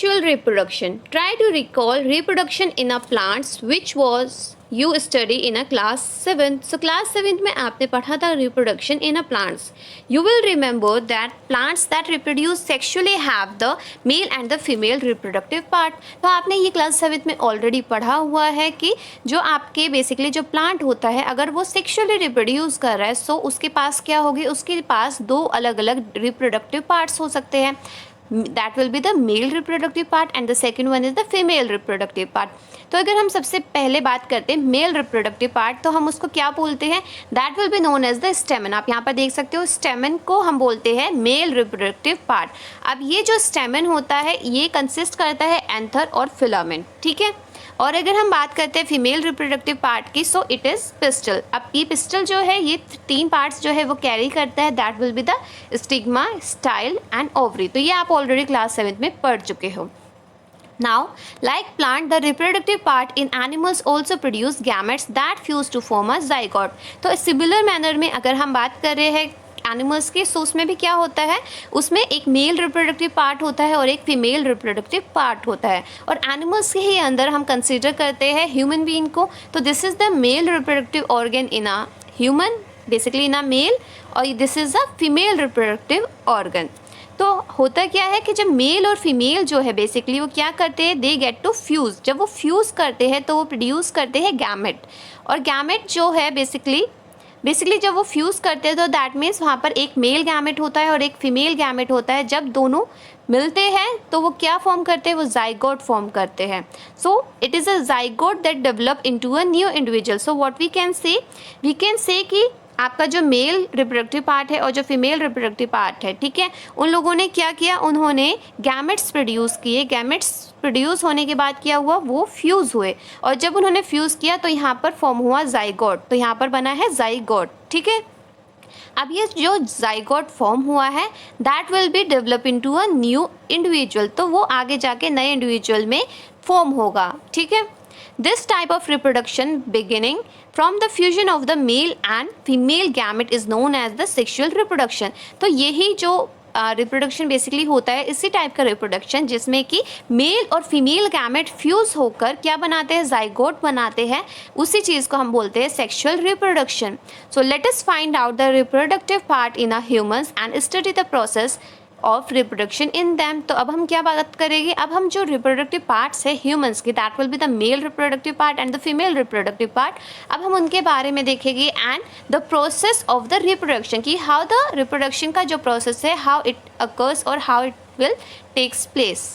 Sexual reproduction. Try to recall reproduction in a plants which was you study in a class 7th. So class 7th में आपने पढ़ा था reproduction in a plants. You will remember that plants that reproduce sexually have the male and the female reproductive part. तो आपने ये class 7th में already पढ़ा हुआ है कि जो आपके basically जो plant होता है अगर वो sexually reproduce कर रहा है so उसके पास क्या होगी, उसके पास दो अलग अलग reproductive parts हो सकते हैं. That will be the male reproductive part and the second one is the female reproductive part. तो अगर हम सबसे पहले बात करते हैं मेल रिप्रोडक्टिव पार्ट तो हम उसको क्या बोलते हैं, that will be known as the stamen. आप यहाँ पर देख सकते हो स्टेमन को हम बोलते हैं मेल रिप्रोडक्टिव पार्ट. अब ये जो स्टेमन होता है ये कंसिस्ट करता है एंथर और फिलामेंट, ठीक है. और अगर हम बात करते हैं फीमेल रिप्रोडक्टिव पार्ट की सो इट इज़ पिस्टल. अब ये पिस्टल जो है ये तीन पार्ट्स जो है वो कैरी करता है, that will be the stigma, style and ovary. तो ये आप ऑलरेडी क्लास 7th में पढ़ चुके हो. Now, like plant, the reproductive part in animals also produce gametes that fuse to form a zygote. तो सिमिलर मैनर में अगर हम बात कर रहे हैं एनिमल्स की सो उसमें भी क्या होता है, उसमें एक मेल रिप्रोडक्टिव पार्ट होता है और एक फीमेल रिप्रोडक्टिव पार्ट होता है. और एनिमल्स के ही अंदर हम कंसिडर करते हैं ह्यूमन बीइंग को. तो this is the male reproductive organ in a human, basically in a male, और this is the female reproductive organ. तो होता क्या है कि जब मेल और फीमेल जो है बेसिकली वो क्या करते हैं, दे गेट टू फ्यूज़. जब वो फ्यूज़ करते हैं तो वो प्रोड्यूस करते हैं गैमेट. और गैमेट जो है बेसिकली जब वो फ्यूज़ करते हैं तो दैट मीन्स वहाँ पर एक मेल गैमेट होता है और एक फीमेल गैमेट होता है. जब दोनों मिलते हैं तो वो क्या फॉर्म करते हैं, वो जाइगोट फॉर्म करते हैं. So it is a zygote that develop into a new individual. So what we can say कि आपका जो मेल रिप्रोडक्टिव पार्ट है और जो फीमेल रिप्रोडक्टिव पार्ट है, ठीक है, उन लोगों ने क्या किया, उन्होंने गैमेट्स प्रोड्यूस किए. गैमेट्स प्रोड्यूस होने के बाद क्या हुआ, वो फ्यूज़ हुए. और जब उन्होंने फ्यूज़ किया तो यहाँ पर फॉर्म हुआ जाइगोट. तो यहाँ पर बना है जाइगोट, ठीक है. अब ये जो जाइगोट फॉर्म हुआ है that will be develop into a new individual. तो वो आगे जाके नए इंडिविजुअल में फॉर्म होगा, ठीक है. This type of reproduction beginning from the fusion of the male and female gamete is known as the sexual reproduction. तो यही जो रिप्रोडक्शन बेसिकली होता है इसी टाइप का रिप्रोडक्शन जिसमें कि मेल और फीमेल गैमेट फ्यूज़ होकर क्या बनाते हैं, जाइगोट बनाते हैं. उसी चीज़ को हम बोलते हैं sexual reproduction. So let us find out the reproductive part in a humans and study the process of reproduction in them. तो अब हम क्या बात करेंगे, अब हम जो रिप्रोडक्टिव पार्ट्स है ह्यूमंस की that will be the male reproductive part and the female reproductive part. अब हम उनके बारे में देखेंगे and the process of the reproduction की हाउ द रिप्रोडक्शन का जो प्रोसेस है हाउ इट अकर्स और how it will takes place.